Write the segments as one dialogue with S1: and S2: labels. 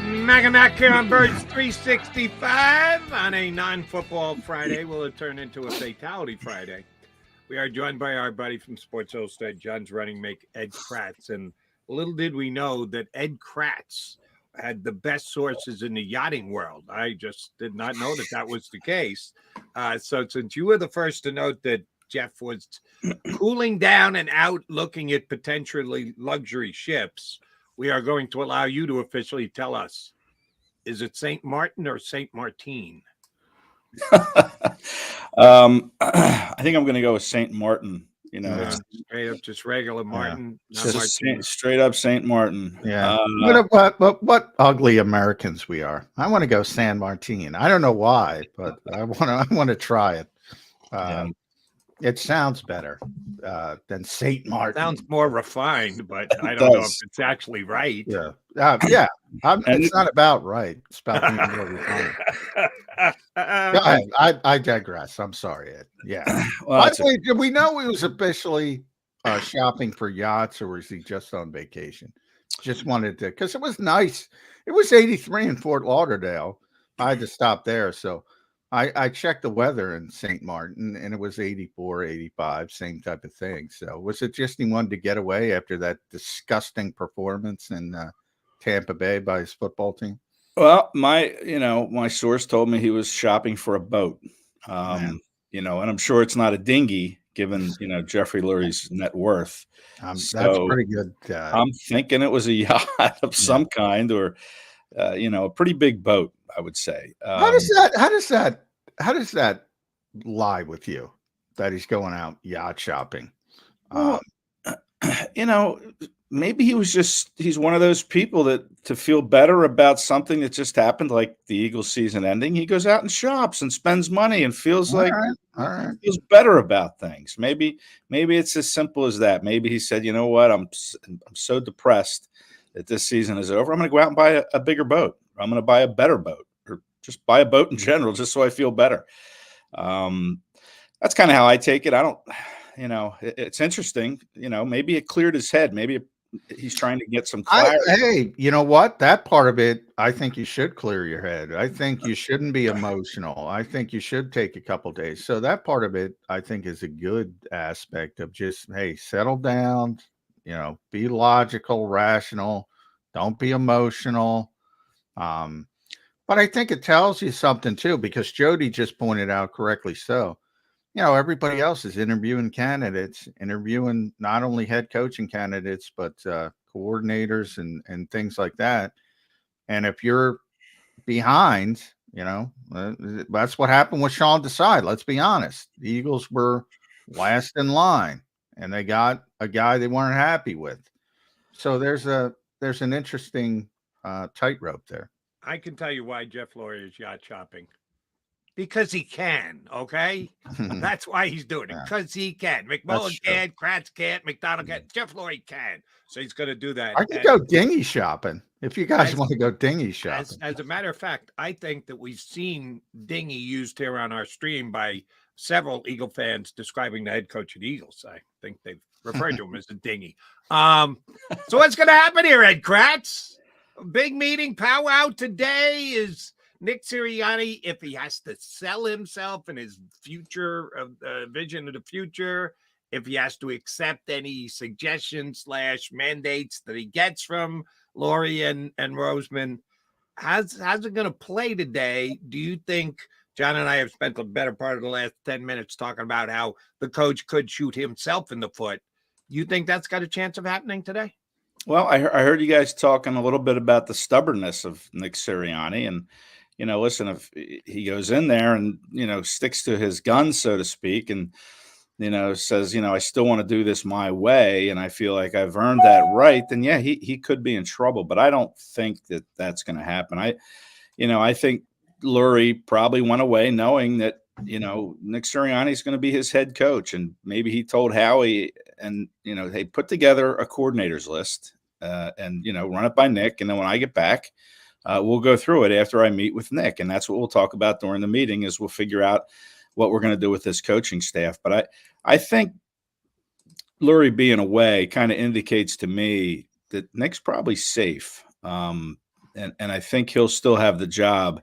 S1: Mackinac here on Birds 365 on a non-football Friday. Will it turn into a fatality Friday? We are joined by our buddy from Sports Illustrated, John's running mate, Ed Kracz. And little did we know that Ed Kracz had the best sources in the yachting world. I just did not know that that was the case. So since you were the first to note that Jeff was cooling down and out looking at potentially luxury ships, we are going to allow you to officially tell us, is it St. Martin or St. Martin?
S2: I think I'm going to go with St. Martin. You know, it's
S1: straight up just regular Martin.
S2: Yeah. Just straight up St. Martin.
S3: Yeah. What ugly Americans we are. I want to go San Martin. I don't know why, but I want to try it. It sounds better than St. Martin.
S1: Sounds more refined, but I don't know if it's actually right.
S3: Yeah. It's not about right. It's about being more refined. I digress. I'm sorry, Ed. Yeah.
S2: Well,
S3: by the way, did we know he was officially shopping for yachts, or was he just on vacation? Just wanted to, because it was nice. It was 83 in Fort Lauderdale. I had to stop there, so I checked the weather in St. Martin, and it was 84, 85, same type of thing. So was it just he wanted to get away after that disgusting performance in Tampa Bay by his football team?
S2: Well, my source told me he was shopping for a boat. And I'm sure it's not a dinghy, given Jeffrey Lurie's net worth.
S3: That's pretty good.
S2: I'm thinking it was a yacht of some kind, or a pretty big boat, I would say.
S3: How does that lie with you that he's going out yacht shopping?
S2: Well, maybe he's one of those people that, to feel better about something that just happened, like the Eagles season ending, he goes out and shops and spends money and feels feels better about things. Maybe it's as simple as that. Maybe he said, you know what, I'm so depressed that this season is over. I'm going to go out and buy a bigger boat. I'm going to buy a better boat, or just buy a boat in general, just so I feel better. That's kind of how I take it. I don't, it's interesting. Maybe it cleared his head. Maybe he's trying to get some clarity.
S3: Hey, you know what? That part of it, I think you should clear your head. I think you shouldn't be emotional. I think you should take a couple days. So that part of it, I think, is a good aspect of just, hey, settle down, be logical, rational, don't be emotional. But I think it tells you something too, because Jody just pointed out correctly so. Everybody else is interviewing candidates, interviewing not only head coaching candidates, but coordinators and things like that. And if you're behind, that's what happened with Sean Desai. Let's be honest. The Eagles were last in line, and they got a guy they weren't happy with. So there's an interesting tightrope there.
S1: I can tell you why Jeff Lurie is yacht shopping. Because he can, okay? That's why he's doing it, because he can. McMullen can't, Kracz can't, McDonald can't, Jeff Lurie can. So he's going to do that.
S3: I could go dinghy shopping if you guys want to go dinghy shopping.
S1: As a matter of fact, I think that we've seen dinghy used here on our stream by several Eagle fans describing the head coach of the Eagles. I think they've referred to him as a dinghy. So what's going to happen here, Ed Kracz? Big meeting, powwow today. Is Nick Sirianni, if he has to sell himself and his future vision of the future, if he has to accept any suggestions / mandates that he gets from Lurie and Roseman, how's it going to play today? Do you think John and I have spent the better part of the last 10 minutes talking about how the coach could shoot himself in the foot? You think that's got a chance of happening today?
S2: Well, I heard you guys talking a little bit about the stubbornness of Nick Sirianni, and listen, if he goes in there and sticks to his guns, so to speak, and says, I still want to do this my way, and I feel like I've earned that right, then yeah, he could be in trouble. But I don't think that that's going to happen. I think Lurie probably went away knowing that Nick Sirianni is going to be his head coach, and maybe he told Howie, and they put together a coordinators list, and run it by Nick, and then when I get back, we'll go through it after I meet with Nick, and that's what we'll talk about during the meeting. Is we'll figure out what we're going to do with this coaching staff. But I think Lurie being away kind of indicates to me that Nick's probably safe. and I think he'll still have the job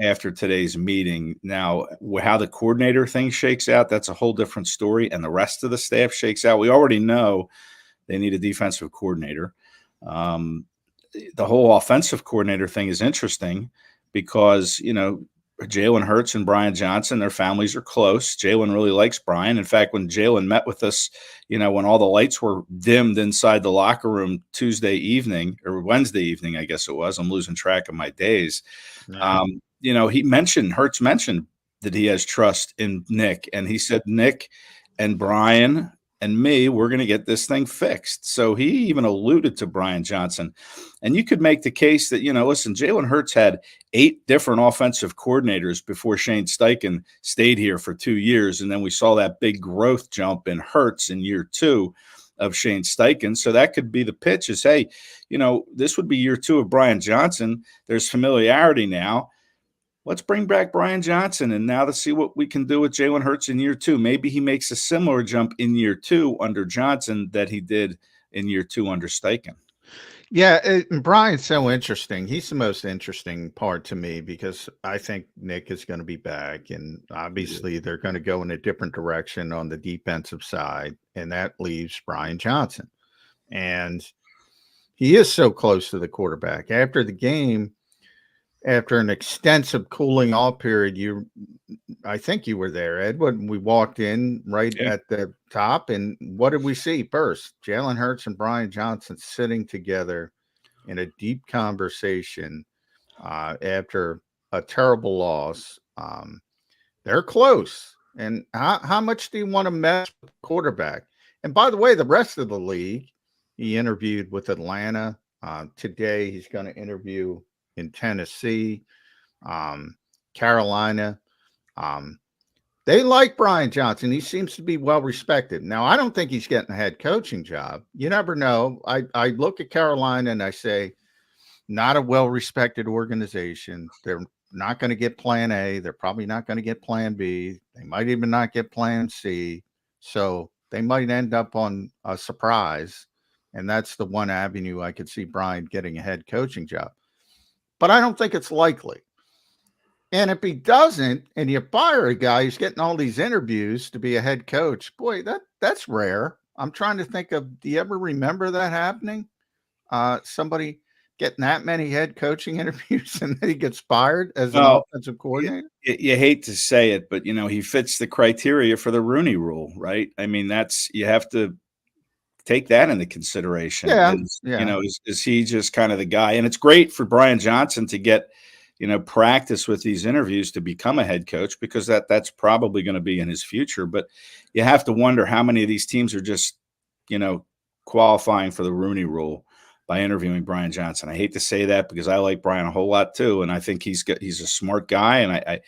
S2: after today's meeting. Now, how the coordinator thing shakes out, that's a whole different story, and the rest of the staff shakes out. We already know they need a defensive coordinator. The whole offensive coordinator thing is interesting because, Jalen Hurts and Brian Johnson, their families are close. Jalen really likes Brian. In fact, when Jalen met with us, when all the lights were dimmed inside the locker room Tuesday evening or Wednesday evening, I guess it was, I'm losing track of my days.
S3: Yeah.
S2: Hurts mentioned that he has trust in Nick. And he said, Nick and Brian and me, we're going to get this thing fixed. So he even alluded to Brian Johnson. And you could make the case that, listen, Jalen Hurts had 8 different offensive coordinators before Shane Steichen stayed here for 2 years. And then we saw that big growth jump in Hurts in year 2 of Shane Steichen. So that could be the pitch is, hey, this would be year 2 of Brian Johnson. There's familiarity now. Let's bring back Brian Johnson and now to see what we can do with Jalen Hurts in year 2. Maybe he makes a similar jump in year 2 under Johnson that he did in year 2 under Steichen.
S3: Yeah, and Brian's so interesting. He's the most interesting part to me because I think Nick is going to be back, and obviously they're going to go in a different direction on the defensive side, and that leaves Brian Johnson. And he is so close to the quarterback. After the game, after an extensive cooling off period, I think you were there, Ed, when we walked in right at the top. And what did we see first? Jalen Hurts and Brian Johnson sitting together in a deep conversation after a terrible loss. They're close. And how much do you want to mess with the quarterback? And by the way, the rest of the league, he interviewed with Atlanta. Today, he's going to interview in Tennessee, Carolina. They like Brian Johnson. He seems to be well respected. Now, I don't think he's getting a head coaching job. You never know. I look at Carolina and I say, not a well respected organization. They're not going to get plan A. They're probably not going to get plan B. They might even not get plan C. So they might end up on a surprise. And that's the one avenue I could see Brian getting a head coaching job. But I don't think it's likely. And if he doesn't, and you fire a guy who's getting all these interviews to be a head coach, boy, that's rare. I'm trying to think of, do you ever remember that happening? Somebody getting that many head coaching interviews and then he gets fired as an offensive coordinator?
S2: You hate to say it, but, he fits the criteria for the Rooney Rule, right? I mean, you have to take that into consideration. Is he just kind of the guy? And it's great for Brian Johnson to get, practice with these interviews to become a head coach because that's probably going to be in his future. But you have to wonder how many of these teams are just, qualifying for the Rooney Rule by interviewing Brian Johnson. I hate to say that because I like Brian a whole lot too, and I think he's a smart guy, and I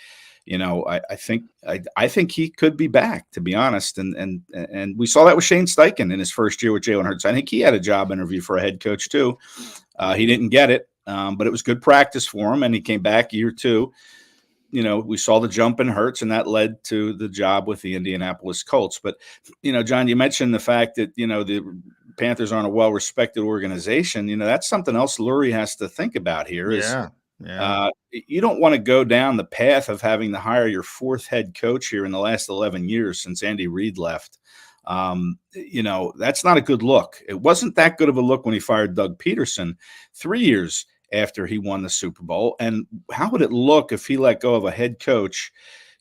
S2: think he could be back, to be honest. And we saw that with Shane Steichen in his first year with Jalen Hurts. I think he had a job interview for a head coach too. He didn't get it, but it was good practice for him, and he came back year 2. We saw the jump in Hurts, and that led to the job with the Indianapolis Colts. But, John, you mentioned the fact that, the Panthers aren't a well-respected organization. That's something else Lurie has to think about here. You don't want to go down the path of having to hire your 4th head coach here in the last 11 years since Andy Reid left. That's not a good look. It wasn't that good of a look when he fired Doug Peterson 3 years after he won the Super Bowl. And how would it look if he let go of a head coach?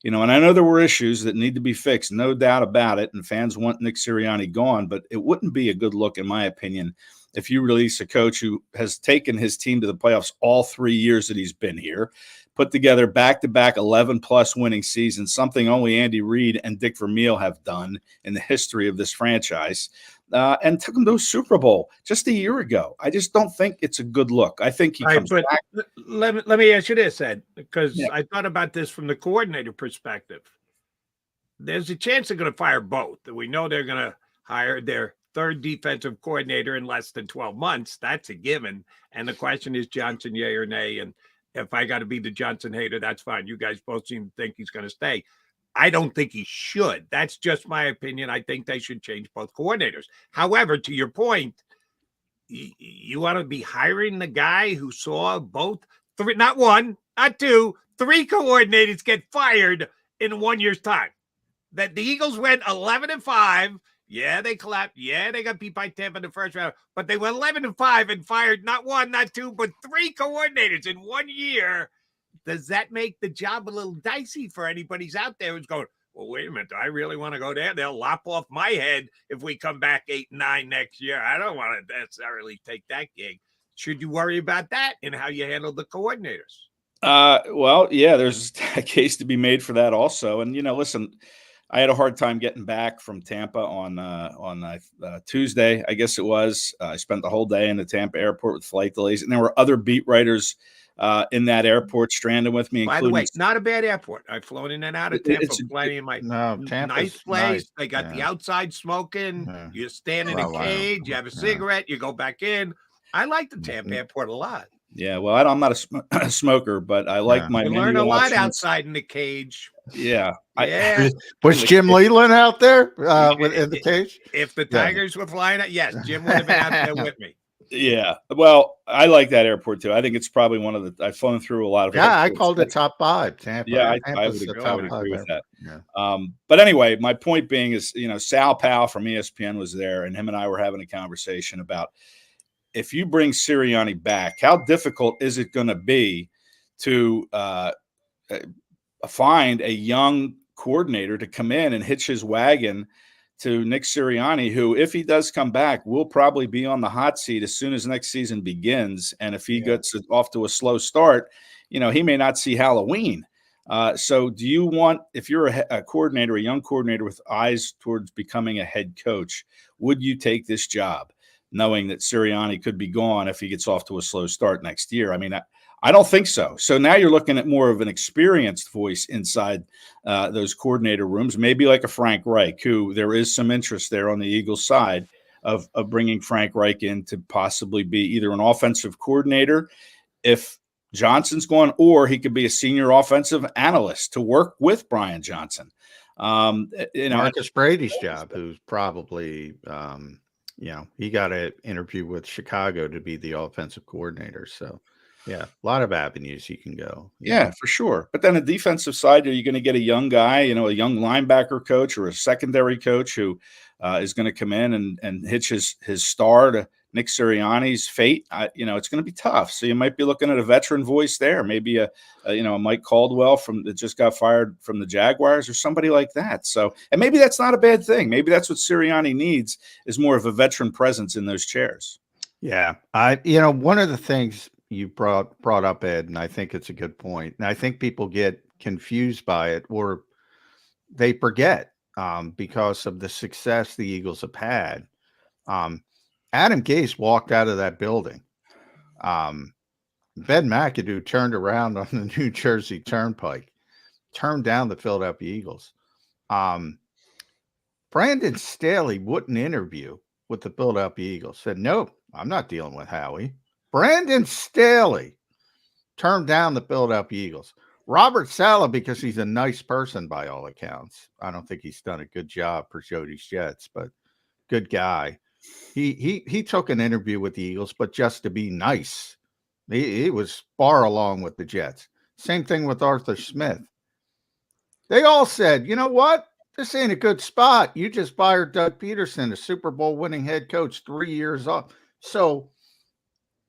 S2: And I know there were issues that need to be fixed, no doubt about it. And fans want Nick Sirianni gone, but it wouldn't be a good look, in my opinion, if you release a coach who has taken his team to the playoffs all 3 years that he's been here, put together back-to-back 11-plus winning seasons, something only Andy Reid and Dick Vermeil have done in the history of this franchise, and took him to a Super Bowl just a year ago. I just don't think it's a good look. I think he comes back.
S1: Let me ask you this, Ed, because I thought about this from the coordinator perspective. There's a chance they're going to fire both. We know they're going to hire their 3rd defensive coordinator in less than 12 months. That's a given. And the question is Johnson, yay or nay? And if I got to be the Johnson hater, that's fine. You guys both seem to think he's going to stay. I don't think he should. That's just my opinion. I think they should change both coordinators. However, to your point, you want to be hiring the guy who saw both three, not one, not two, three coordinators get fired in 1 year's time. That the Eagles went 11-5. Yeah, they collapsed. Yeah, they got beat by Tampa in the first round, but they went 11-5 and fired not one, not two, but three coordinators in 1 year. Does that make the job a little dicey for anybody who's out there who's going, well, wait a minute, do I really want to go there? They'll lop off my head if we come back 8-9 next year. I don't want to necessarily take that gig. Should you worry about that and how you handle the coordinators?
S2: Well, yeah, there's a case to be made for that also. And, listen, I had a hard time getting back from Tampa on Tuesday, I guess it was. I spent the whole day in the Tampa airport with flight delays, and there were other beat writers in that airport stranding with me.
S1: By the way, not a bad airport. I've flown in and out of Tampa plenty in my
S3: Tampa's
S1: nice place.
S3: Nice.
S1: They got the outside smoking.
S3: Yeah.
S1: You stand in a cage. You have a cigarette. You go back in. I like the Tampa airport a lot.
S2: Yeah, well, I'm not a smoker, but I like my.
S1: You learn a lot outside in the cage.
S2: Yeah,
S3: was Jim Leland out there in the cage?
S1: If the Tigers were flying out, yes, Jim would have been out there with me.
S2: Yeah, well, I like that airport too. I think it's probably one of the. I've flown through a lot of.
S3: Yeah, I called it top 5. Tampa.
S2: Yeah, I would agree with that. Yeah. But anyway, my point being is, Sal Powell from ESPN was there, and him and I were having a conversation about, if you bring Sirianni back, how difficult is it going to be to find a young coordinator to come in and hitch his wagon to Nick Sirianni, who, if he does come back, will probably be on the hot seat as soon as next season begins. And if he gets off to a slow start, he may not see Halloween. So do you want, if you're a coordinator, a young coordinator with eyes towards becoming a head coach, would you take this job, knowing that Sirianni could be gone if he gets off to a slow start next year? I mean, I don't think so. So now you're looking at more of an experienced voice inside those coordinator rooms, maybe like a Frank Reich, who there is some interest there on the Eagles side of bringing Frank Reich in to possibly be either an offensive coordinator if Johnson's gone, or he could be a senior offensive analyst to work with Brian Johnson.
S3: Marcus Brady's job, who's probably he got an interview with Chicago to be the offensive coordinator. So, yeah, a lot of avenues you can go.
S2: Yeah, for sure. But then the defensive side, are you going to get a young guy, a young linebacker coach or a secondary coach who is going to come in and hitch his star to Nick Sirianni's fate? It's going to be tough. So you might be looking at a veteran voice there, maybe a Mike Caldwell that just got fired from the Jaguars or somebody like that. So, and maybe that's not a bad thing. Maybe that's what Sirianni needs, is more of a veteran presence in those chairs.
S3: Yeah. One of the things you brought up, Ed, and I think it's a good point, and I think people get confused by it, or they forget because of the success the Eagles have had. Adam Gase walked out of that building. Ben McAdoo turned around on the New Jersey Turnpike, turned down the Philadelphia Eagles. Brandon Staley wouldn't interview with the Philadelphia Eagles, said, nope, I'm not dealing with Howie. Brandon Staley turned down the Philadelphia Eagles. Robert Saleh, because he's a nice person by all accounts. I don't think he's done a good job for Jody's Jets, but good guy. He took an interview with the Eagles, but just to be nice. He was far along with the Jets. Same thing with Arthur Smith. They all said, you know what? This ain't a good spot. You just fired Doug Peterson, a Super Bowl winning head coach, 3 years off. So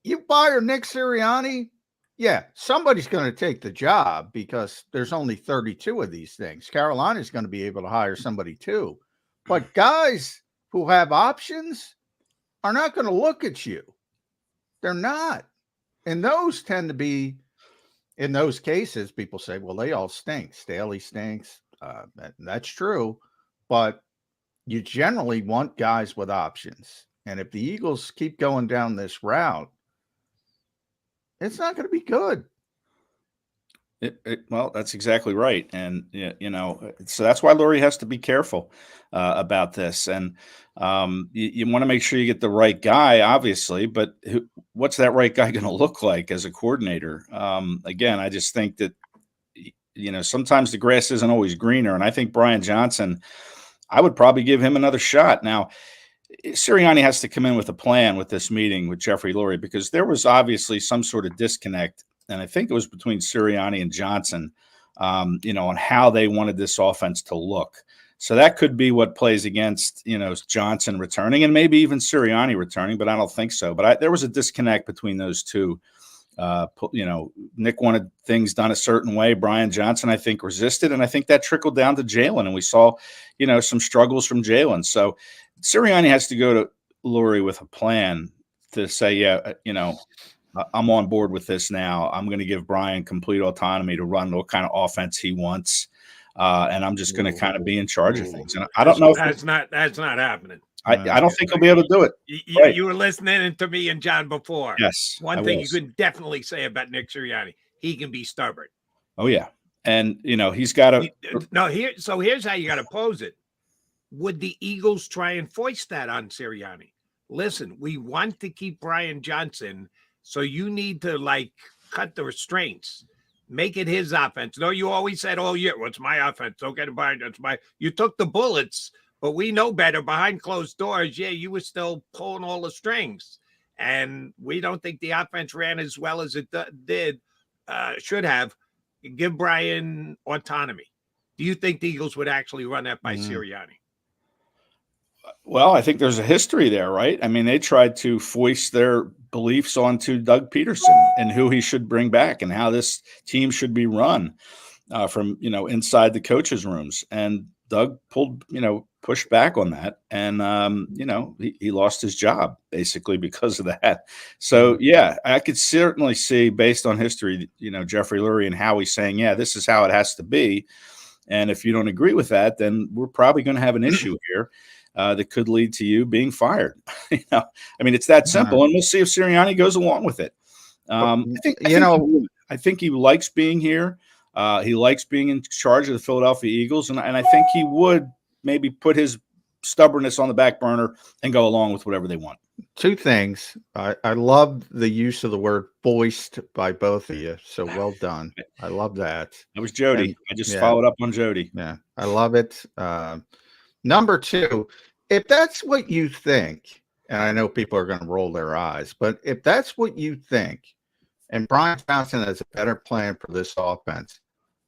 S3: you fire Nick Sirianni, yeah, somebody's going to take the job because there's only 32 of these things. Carolina's going to be able to hire somebody too. But guys who have options are not going to look at you. They're not. And those tend to be, in those cases, people say, well, they all stink. Staley stinks. That's true. But you generally want guys with options. And if the Eagles keep going down this route, it's not going to be good.
S2: Well, that's exactly right. And, so that's why Lurie has to be careful about this. And you want to make sure you get the right guy, obviously, but what's that right guy going to look like as a coordinator? Again, I just think that, sometimes the grass isn't always greener. And I think Brian Johnson, I would probably give him another shot. Now, Sirianni has to come in with a plan with this meeting with Jeffrey Lurie, because there was obviously some sort of disconnect, and I think it was between Sirianni and Johnson, on how they wanted this offense to look. So that could be what plays against, Johnson returning and maybe even Sirianni returning, but I don't think so. But there was a disconnect between those two. Nick wanted things done a certain way. Brian Johnson, I think, resisted, and I think that trickled down to Jalen, and we saw, some struggles from Jalen. So Sirianni has to go to Lurie with a plan to say, yeah, I'm on board with this now. I'm going to give Brian complete autonomy to run what kind of offense he wants, and I'm just going to kind of be in charge of things. And I don't know if
S1: that's not happening.
S2: I don't think he'll be able to do it.
S1: You were listening to me and John before.
S2: Yes.
S1: One thing you can definitely say about Nick Sirianni, he can be stubborn.
S2: Oh, yeah. And, he's got to.
S1: No, here's how you got to pose it. Would the Eagles try and foist that on Sirianni? Listen, we want to keep Brian Johnson, so you need to, cut the restraints. Make it his offense. No, you always said, oh, yeah, what's my offense? Don't get it behind. You took the bullets. But we know better behind closed doors. Yeah, you were still pulling all the strings. And we don't think the offense ran as well as it should have. Give Brian autonomy. Do you think the Eagles would actually run that by Sirianni?
S2: Well, I think there's a history there, right? I mean, they tried to foist their beliefs onto Doug Peterson and who he should bring back and how this team should be run from, inside the coaches' rooms. And Doug pushed back on that. And, he lost his job basically because of that. So, yeah, I could certainly see, based on history, Jeffrey Lurie and how he's saying, yeah, this is how it has to be. And if you don't agree with that, then we're probably going to have an issue here that could lead to you being fired. It's that simple. And we'll see if Sirianni goes along with it. I think he likes being here. He likes being in charge of the Philadelphia Eagles. And I think he would maybe put his stubbornness on the back burner and go along with whatever they want.
S3: Two things. I love the use of the word foist by both of you. So well done. I love that.
S2: That was Jody. I just followed up on Jody.
S3: Yeah, I love it. Number two, if that's what you think, and I know people are going to roll their eyes, but if that's what you think, and Brian Johnson has a better plan for this offense,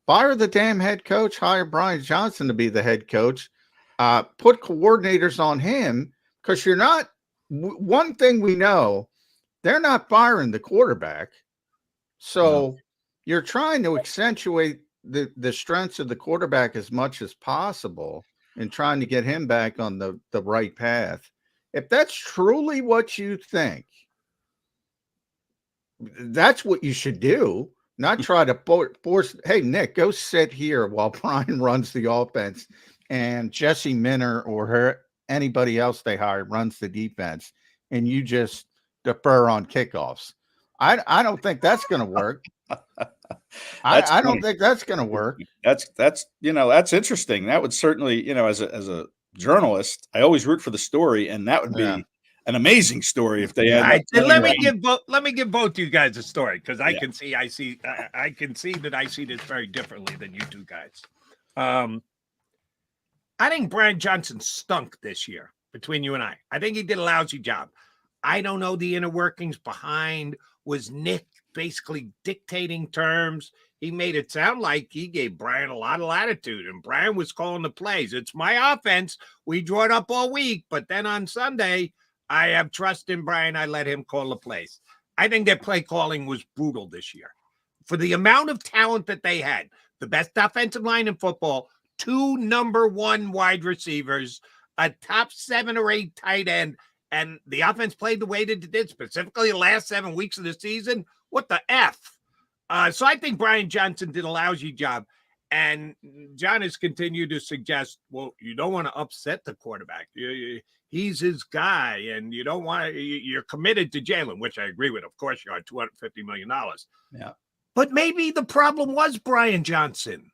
S3: fire the damn head coach, hire Brian Johnson to be the head coach, put coordinators on him, because you're not – one thing we know, they're not firing the quarterback. So you're trying to accentuate the strengths of the quarterback as much as possible and trying to get him back on the right path. If that's truly what you think, that's what you should do. Not try to force, hey, Nick, go sit here while Brian runs the offense and Jesse Minner or anybody else they hire runs the defense, and you just defer on kickoffs. I don't think that's going to work. I don't think that's going to work.
S2: That's interesting. That would certainly, as a journalist, I always root for the story, and that would be an amazing story if they had.
S1: Let me give both you guys a story, because I can see that I see this very differently than you two guys. I think Brian Johnson stunk this year, between you and I. I think he did a lousy job. I don't know the inner workings behind. Was Nick basically dictating terms? He made it sound like he gave Brian a lot of latitude, and Brian was calling the plays. It's my offense. We draw it up all week, but then on Sunday, I have trust in Brian. I let him call the plays. I think their play calling was brutal this year. For the amount of talent that they had, the best offensive line in football, 2 number 1 wide receivers, a top 7 or 8 tight end, and the offense played the way that it did, specifically the last 7 weeks of the season. What the F? So I think Brian Johnson did a lousy job. And John has continued to suggest, well, you don't want to upset the quarterback. He's his guy, and you don't want to, you're committed to Jalen, which I agree with. Of course, you are $250 million.
S2: Yeah.
S1: But maybe the problem was Brian Johnson,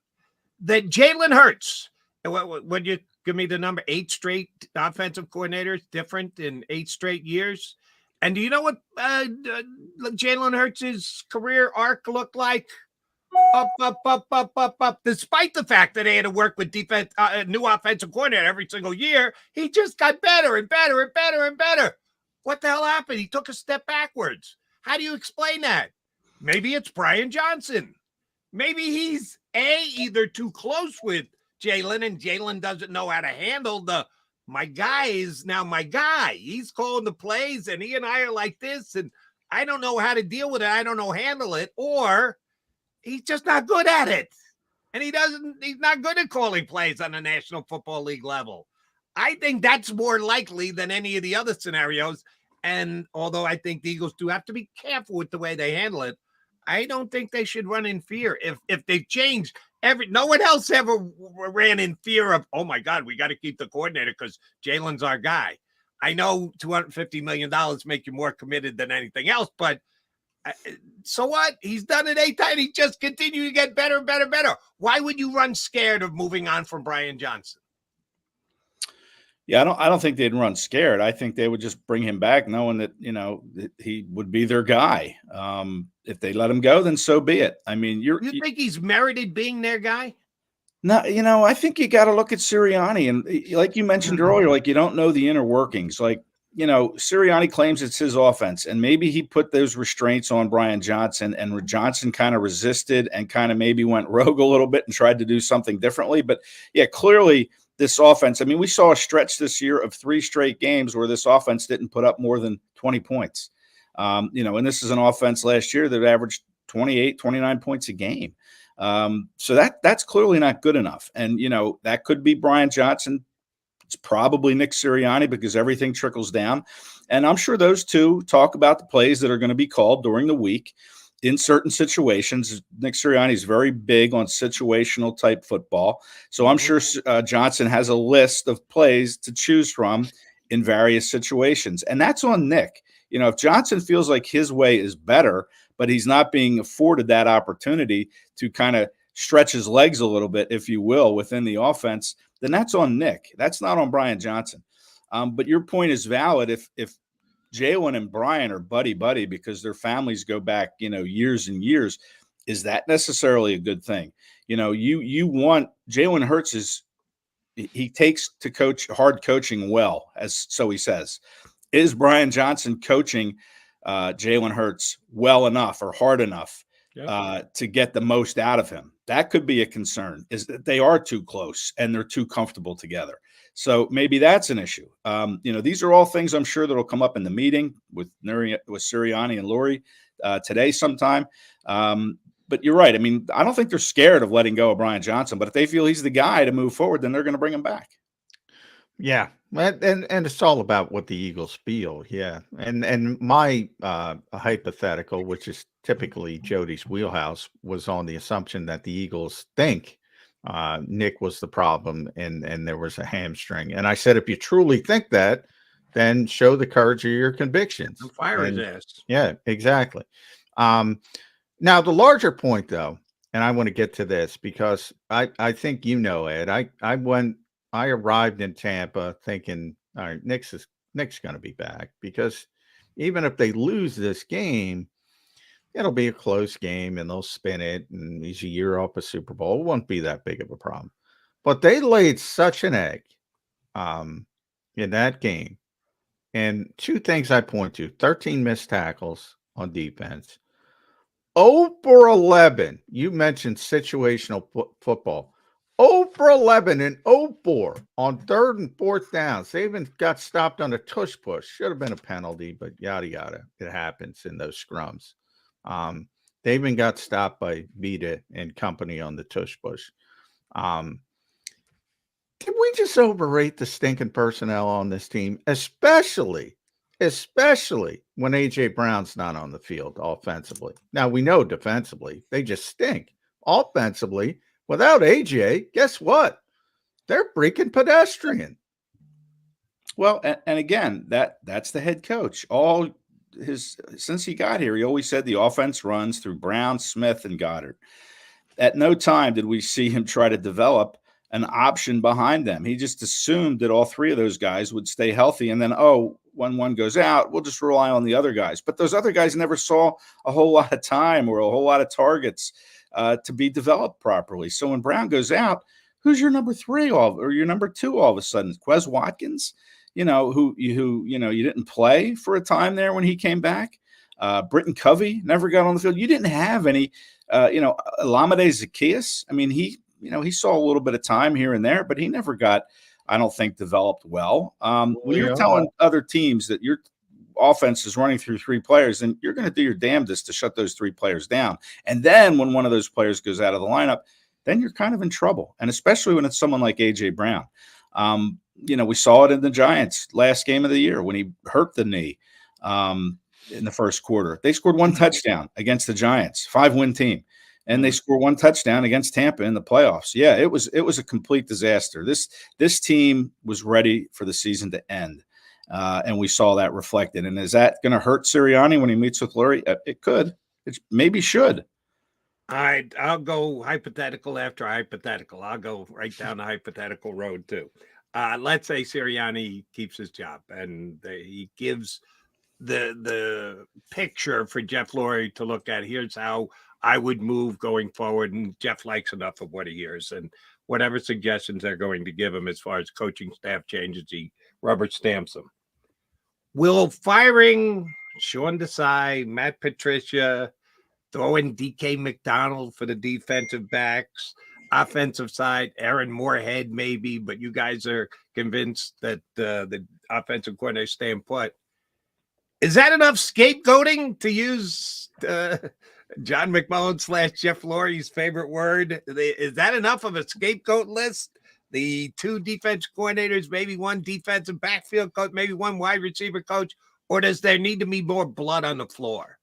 S1: that Jalen Hurts, would you give me the number, 8 straight offensive coordinators, different in 8 straight years? And do you know what Jalen Hurts' career arc looked like? up. Despite the fact that they had to work with defense, new offensive coordinator every single year, he just got better and better and better and better. What the hell happened? He took a step backwards. How do you explain that? Maybe it's Brian Johnson. Maybe he's either too close with Jalen, and Jalen doesn't know how to handle my guy is now my guy. He's calling the plays, and he and I are like this, and I don't know how to deal with it. I don't know handle it, or he's just not good at it. And he's not good at calling plays on the National Football League level. I think that's more likely than any of the other scenarios. And although I think the Eagles do have to be careful with the way they handle it, I don't think they should run in fear. If they change no one else ever ran in fear of, oh my God, we got to keep the coordinator because Jalen's our guy. I know $250 million make you more committed than anything else, but so what? He's done it 8 times. He just continued to get better and better and better. Why would you run scared of moving on from Brian Johnson?
S2: Yeah, I don't think they'd run scared. I think they would just bring him back knowing that, that he would be their guy. If they let him go, then so be it. I mean,
S1: you think he's merited being their guy?
S2: No, I think you got to look at Sirianni. And like you mentioned earlier, like you don't know the inner workings. Like, Sirianni claims it's his offense, and maybe he put those restraints on Brian Johnson, and Johnson kind of resisted and kind of maybe went rogue a little bit and tried to do something differently. But yeah, clearly this offense, I mean, we saw a stretch this year of 3 straight games where this offense didn't put up more than 20 points. And this is an offense last year that averaged 28, 29 points a game. So that's clearly not good enough. And, that could be Brian Johnson. It's probably Nick Sirianni because everything trickles down. And I'm sure those two talk about the plays that are going to be called during the week in certain situations. Nick Sirianni is very big on situational type football. So I'm sure Johnson has a list of plays to choose from in various situations. And that's on Nick. If Johnson feels like his way is better, but he's not being afforded that opportunity to kind of stretch his legs a little bit, if you will, within the offense, then that's on Nick. That's not on Brian Johnson. But your point is valid. If Jalen and Brian are buddy because their families go back, years and years, is that necessarily a good thing? You want Jalen Hurts he takes to hard coaching well, as so he says. Is Brian Johnson coaching Jalen Hurts well enough or hard enough to get the most out of him? That could be a concern, is that they are too close and they're too comfortable together. So maybe that's an issue. These are all things I'm sure that will come up in the meeting with Sirianni and Lurie today sometime. But you're right. I mean, I don't think they're scared of letting go of Brian Johnson, but if they feel he's the guy to move forward, then they're going to bring him back.
S3: Yeah. And it's all about what the Eagles feel. Yeah. And my hypothetical, which is typically Jody's wheelhouse, was on the assumption that the Eagles think Nick was the problem and there was a hamstring. And I said, if you truly think that, then show the courage of your convictions.
S1: And fire his ass.
S3: Yeah, exactly. Now, the larger point, though, and I want to get to this because I think Ed, I arrived in Tampa thinking, all right, Nick's going to be back, because even if they lose this game, it'll be a close game and they'll spin it, and he's a year off a Super Bowl. It won't be that big of a problem. But they laid such an egg in that game. And 2 things I point to: 13 missed tackles on defense. 0 for 11. You mentioned situational football. 0 for 11 and 0 for on 3rd and 4th downs. They even got stopped on a tush push. Should have been a penalty, but yada, yada. It happens in those scrums. They even got stopped by Vita and company on the tush push. Did we just overrate the stinking personnel on this team, especially when A.J. Brown's not on the field offensively? Now, we know defensively, they just stink. Offensively, without A.J., guess what? They're freaking pedestrian.
S2: Well, and again, that's the head coach. Since he got here, he always said the offense runs through Brown, Smith, and Goddard. At no time did we see him try to develop an option behind them. He just assumed that all 3 of those guys would stay healthy. And then, when one goes out, we'll just rely on the other guys. But those other guys never saw a whole lot of time or a whole lot of targets to be developed properly. So when Brown goes out, who's your number 3 or your number 2 all of a sudden? Quez Watkins, who you didn't play for a time there when he came back. Britton Covey never got on the field. You didn't have any, Olamide Zaccheaus. I mean, he saw a little bit of time here and there, but he never got, I don't think, developed well. When you're telling other teams that your offense is running through 3 players, then you're going to do your damnedest to shut those 3 players down. And then when one of those players goes out of the lineup, then you're kind of in trouble. And especially when it's someone like A.J. Brown. We saw it in the Giants last game of the year when he hurt the knee in the first quarter. They scored 1 touchdown against the Giants, 5-win team. And they score 1 touchdown against Tampa in the playoffs. Yeah, it was a complete disaster. This team was ready for the season to end, and we saw that reflected. And is that going to hurt Sirianni when he meets with Lurie? It could. It maybe should.
S1: I'll go hypothetical after hypothetical. I'll go right down the hypothetical road too. Let's say Sirianni keeps his job and he gives the picture for Jeff Lurie to look at. Here's how I would move going forward, and Jeff likes enough of what he hears, and whatever suggestions they're going to give him as far as coaching staff changes, he rubber stamps them. Will firing Sean Desai, Matt Patricia, throw in DK McDonald for the defensive backs, offensive side, Aaron Moorhead maybe, but you guys are convinced that the offensive coordinator staying put. Is that enough scapegoating, to use John McMullen / Jeff Lurie's favorite word? Is that enough of a scapegoat list? The 2 defense coordinators, maybe 1 defensive backfield coach, maybe 1 wide receiver coach, or does there need to be more blood on the floor?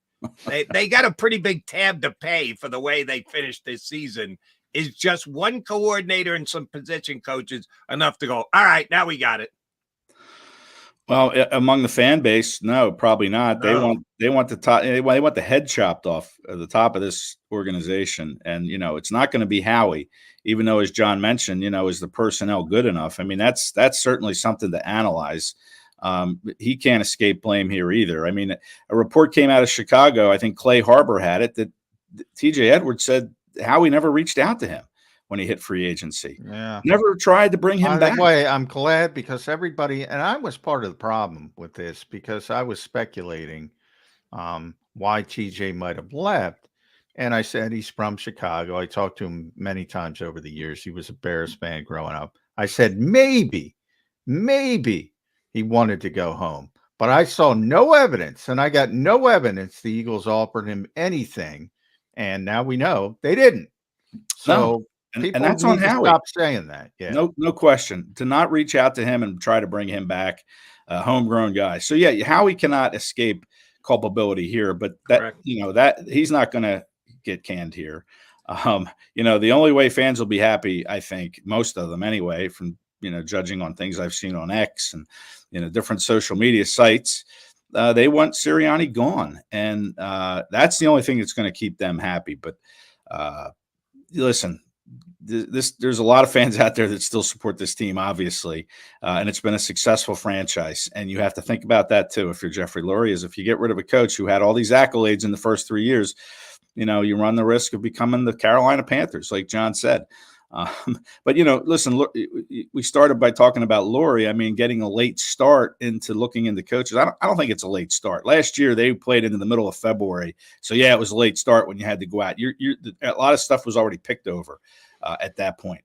S1: They got a pretty big tab to pay for the way they finished this season. Is just 1 coordinator and some position coaches enough to go, all right, now we got it?
S2: Well, among the fan base, no, probably not.
S1: No.
S2: They want the top. They want the head chopped off at the top of this organization, and it's not going to be Howie, even though, as John mentioned, is the personnel good enough? I mean, that's certainly something to analyze. He can't escape blame here either. I mean, a report came out of Chicago. I think Clay Harbor had it that T.J. Edwards said Howie never reached out to him when he hit free agency.
S3: Yeah.
S2: Never tried to bring him back.
S3: By the way, I'm glad, because everybody, and I was part of the problem with this, because I was speculating why TJ might have left. And I said, he's from Chicago. I talked to him many times over the years. He was a Bears fan growing up. I said, maybe he wanted to go home, but I saw no evidence, and I got no evidence the Eagles offered him anything. And now we know they didn't. So
S2: No. And that's on Howie.
S3: Stop saying that. Yeah.
S2: No question. To not reach out to him and try to bring him back, a homegrown guy. So yeah, Howie cannot escape culpability here, but that that he's not going to get canned here. The only way fans will be happy, I think, most of them anyway, from judging on things I've seen on X and different social media sites, they want Sirianni gone, and that's the only thing that's going to keep them happy. But listen. There's a lot of fans out there that still support this team, obviously, and it's been a successful franchise. And you have to think about that too. If you're Jeffrey Lurie, is if you get rid of a coach who had all these accolades in the first 3 years, you run the risk of becoming the Carolina Panthers, like John said. But listen, we started by talking about Lurie. I mean, getting a late start into looking into coaches. I don't think it's a late start. Last year they played into the middle of February, so yeah, it was a late start when you had to go out. A lot of stuff was already picked over at that point.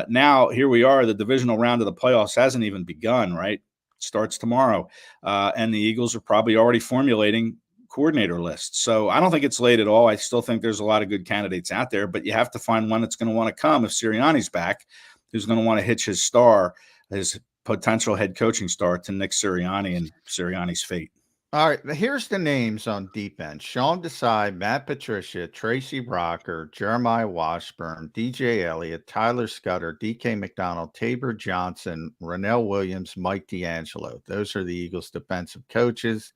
S2: Now here we are. The divisional round of the playoffs hasn't even begun. Right, starts tomorrow, and the Eagles are probably already formulating coordinator lists. So I don't think it's late at all. I still think there's a lot of good candidates out there, but you have to find one that's going to want to come if Sirianni's back, who's going to want to hitch his potential head coaching star to Nick Sirianni and Sirianni's fate.
S3: All right, here's the names on defense: Sean Desai, Matt Patricia, Tracy Rocker, Jeremiah Washburn, DJ Elliott, Tyler Scudder, DK McDonald, Tabor Johnson, Rennell Williams, Mike D'Angelo. Those are the Eagles' defensive coaches.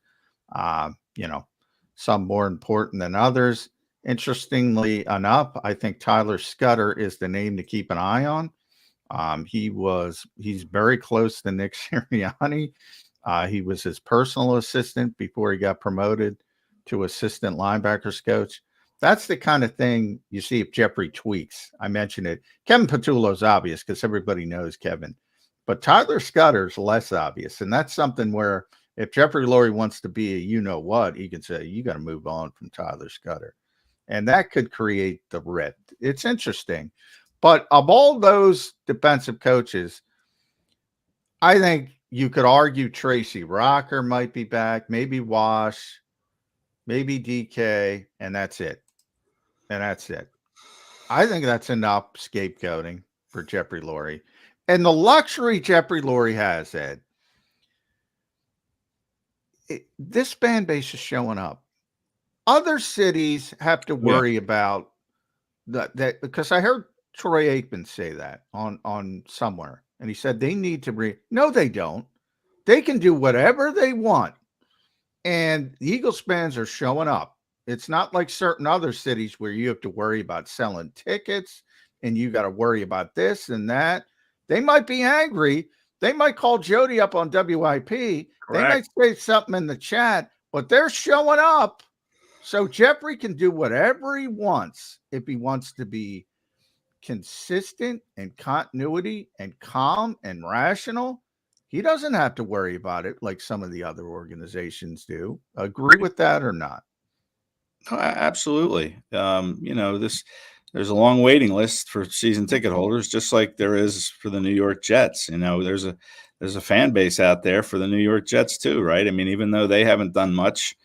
S3: Some more important than others. Interestingly enough, I think Tyler Scudder is the name to keep an eye on. He's very close to Nick Sirianni. He was his personal assistant before he got promoted to assistant linebackers coach. That's the kind of thing you see if Jeffrey tweaks. I mentioned it. Kevin Patullo's obvious because everybody knows Kevin. But Tyler Scudder's less obvious. And that's something where if Jeffrey Lurie wants to be a you-know-what, he can say, you got to move on from Tyler Scudder. And that could create the rift. It's interesting. But of all those defensive coaches, I think you could argue Tracy Rocker might be back, maybe Wash, maybe DK, and that's it. And that's it. I think that's enough scapegoating for Jeffrey Lurie. And the luxury Jeffrey Lurie has, Ed, this fan base is showing up. Other cities have to worry about that because I heard Troy Aikman say that on somewhere. And he said they need to no, they don't. They can do whatever they want. And the Eagles fans are showing up. It's not like certain other cities where you have to worry about selling tickets and you got to worry about this and that. They might be angry. They might call Jody up on WIP. Correct. They might say something in the chat, but they're showing up. So Jeffrey can do whatever he wants if he wants to be consistent and continuity and calm and rational. He doesn't have to worry about it like some of the other organizations do. Agree with that or not?
S2: Oh, absolutely. There's a long waiting list for season ticket holders, just like there is for the New York Jets. There's a fan base out there for the New York Jets too, right? I mean, even though they haven't done much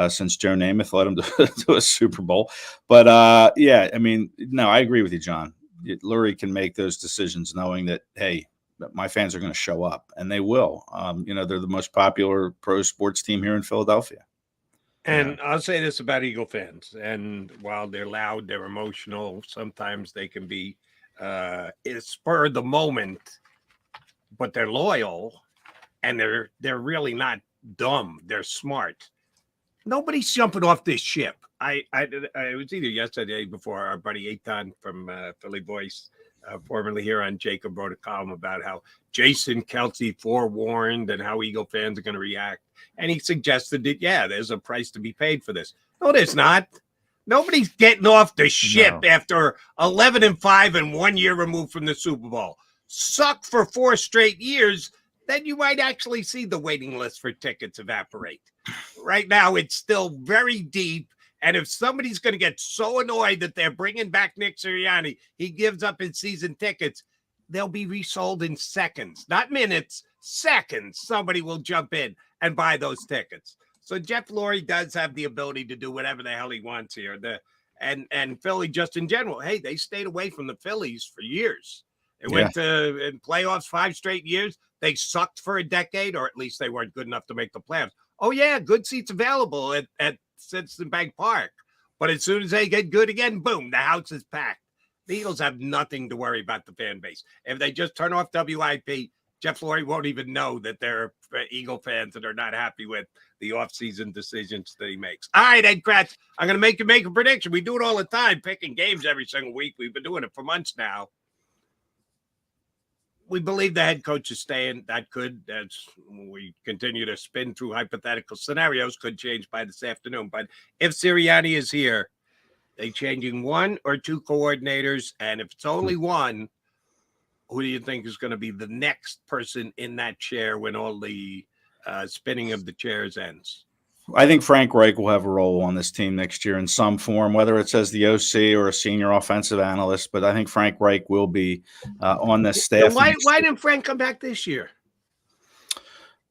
S2: since Joe Namath led them to a Super Bowl, but no, I agree with you, John. Lurie can make those decisions knowing that, hey, my fans are going to show up, and they will. They're the most popular pro sports team here in Philadelphia.
S1: And I'll say this about Eagle fans, and while they're loud, they're emotional, sometimes they can be spur of the moment, but they're loyal, and they're really not dumb. They're smart. Nobody's jumping off this ship. I was either yesterday before our buddy Eitan from Philly Voice, formerly here on JAKIB, wrote a column about how Jason Kelce forewarned and how Eagle fans are going to react. And he suggested that, there's a price to be paid for this. No, there's not. Nobody's getting off the ship after 11-5 and 1 year removed from the Super Bowl. Suck for 4 straight years, then you might actually see the waiting list for tickets evaporate. Right now, it's still very deep. And if somebody's going to get so annoyed that they're bringing back Nick Sirianni, he gives up his season tickets, they'll be resold in seconds, not minutes, seconds. Somebody will jump in and buy those tickets. So Jeff Lurie does have the ability to do whatever the hell he wants here. And Philly just in general, hey, they stayed away from the Phillies for years. They went to in playoffs 5 straight years. They sucked for a decade, or at least they weren't good enough to make the playoffs. Oh, yeah, good seats available at Citizen Bank Park. But as soon as they get good again, boom, the house is packed. The Eagles have nothing to worry about the fan base. If they just turn off WIP, Jeff Lurie won't even know that they're Eagle fans that are not happy with the offseason decisions that he makes. All right, Ed Kracz, I'm going to make a prediction. We do it all the time, picking games every single week. We've been doing it for months now. We believe the head coach is staying. That could, as we continue to spin through hypothetical scenarios, could change by this afternoon. But if Sirianni is here, they changing 1 or 2 coordinators. And if it's only one, who do you think is going to be the next person in that chair when all the spinning of the chairs ends?
S2: I think Frank Reich will have a role on this team next year in some form, whether it's as the OC or a senior offensive analyst. But I think Frank Reich will be on this staff.
S1: Why didn't Frank come back this year?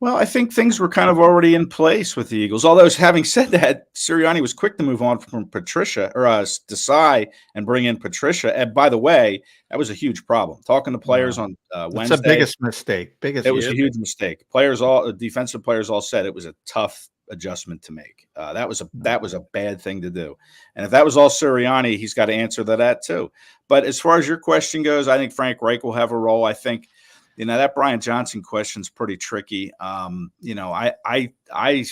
S2: Well, I think things were kind of already in place with the Eagles. Although, having said that, Sirianni was quick to move on from Patricia or Desai and bring in Patricia. And by the way, that was a huge problem. Talking to players on Wednesday,
S3: it's the biggest mistake.
S2: It was a huge mistake. Defensive players all said it was a tough adjustment to make. That was a bad thing to do. And if that was all Sirianni, he's got to answer to that too. But as far as your question goes, I think Frank Reich will have a role. I think, that Brian Johnson question is pretty tricky. I'm going to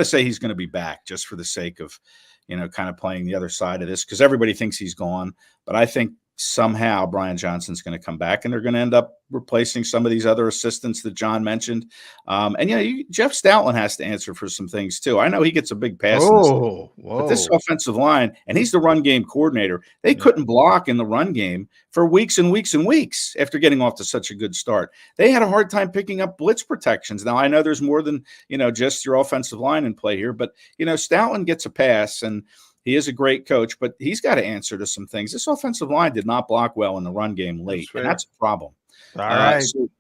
S2: say he's going to be back just for the sake of, kind of playing the other side of this, because everybody thinks he's gone. But I think somehow Brian Johnson's going to come back, and they're going to end up replacing some of these other assistants that John mentioned. And Jeff Stoutland has to answer for some things too. I know he gets a big pass. But this offensive line, and he's the run game coordinator, they couldn't block in the run game for weeks and weeks and weeks after getting off to such a good start. They had a hard time picking up blitz protections. Now, I know there's more than, just your offensive line in play here, but, Stoutland gets a pass, and he is a great coach, but he's got to answer to some things. This offensive line did not block well in the run game late, and that's a problem.
S3: All right.
S2: So,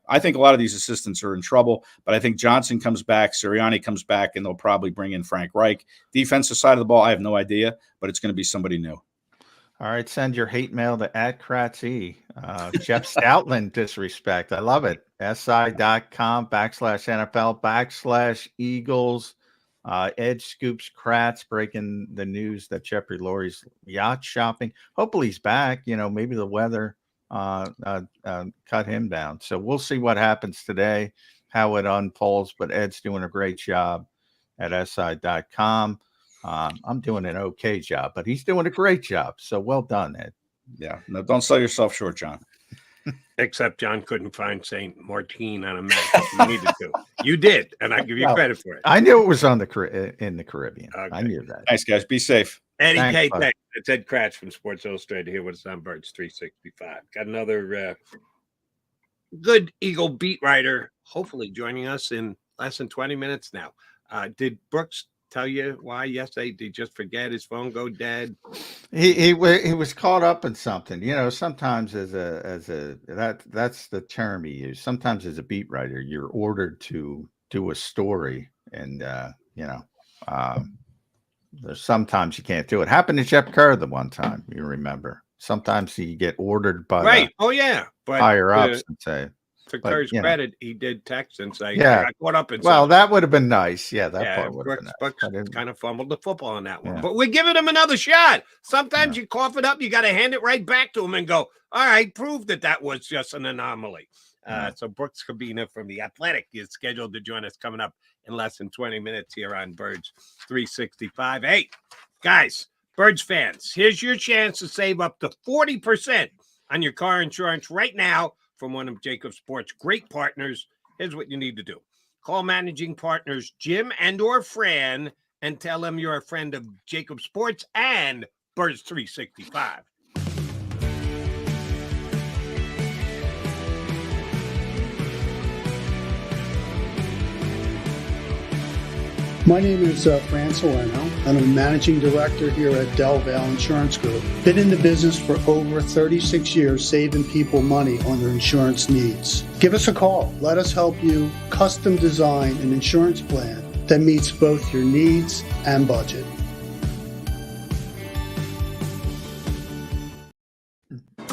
S2: I think a lot of these assistants are in trouble, but I think Johnson comes back, Sirianni comes back, and they'll probably bring in Frank Reich. Defensive side of the ball, I have no idea, but it's going to be somebody new.
S3: All right, send your hate mail to @Kracz. Jeff Stoutland disrespect. I love it. SI.com/NFL/Eagles. Ed Scoops Kracz breaking the news that Jeffrey Lurie's yacht shopping. Hopefully he's back. Maybe the weather cut him down. So we'll see what happens today, how it unfolds. But Ed's doing a great job at SI.com. I'm doing an okay job, but he's doing a great job. So well done, Ed.
S2: Yeah. No, don't sell yourself short, John.
S1: Except John couldn't find St. Martin on a map. You needed to. You did, and I give you credit for it.
S3: I knew it was in the Caribbean.
S1: Okay.
S3: I knew that.
S2: Thanks, guys. Be safe.
S1: Eddie K. Thanks. It's Ed Kracz from Sports Illustrated here with us on Birds 365. Got another good Eagle beat writer, hopefully joining us in less than 20 minutes now. Did Brooks tell you why yesterday? Did he just forget his phone go dead?
S3: He was caught up in something. Sometimes that's the term he used. Sometimes as a beat writer, you're ordered to do a story, and there's sometimes you can't do it. Happened to Jeff Kerr the one time, you remember. Sometimes you get ordered by
S1: but
S3: higher ups and say.
S1: To Kerr's credit, he did text and say,
S3: "Yeah,
S1: I caught up in."
S3: Well, that would have been nice. Yeah, that part would have been nice.
S1: Brooks kind of fumbled the football on that one, but we're giving him another shot. Sometimes you cough it up, you got to hand it right back to him and go, "All right, prove that was just an anomaly." So Brooks Cabina from The Athletic is scheduled to join us coming up in less than 20 minutes here on Birds 365. Hey, guys, Birds fans, here's your chance to save up to 40% on your car insurance right now from one of JAKIB Sports' great partners. Here's what you need to do. Call managing partners Jim and or Fran and tell them you're a friend of JAKIB Sports and Birds 365.
S4: My name is Fran Salerno, and I'm a managing director here at Del Valle Insurance Group. Been in the business for over 36 years, saving people money on their insurance needs. Give us a call. Let us help you custom design an insurance plan that meets both your needs and budget.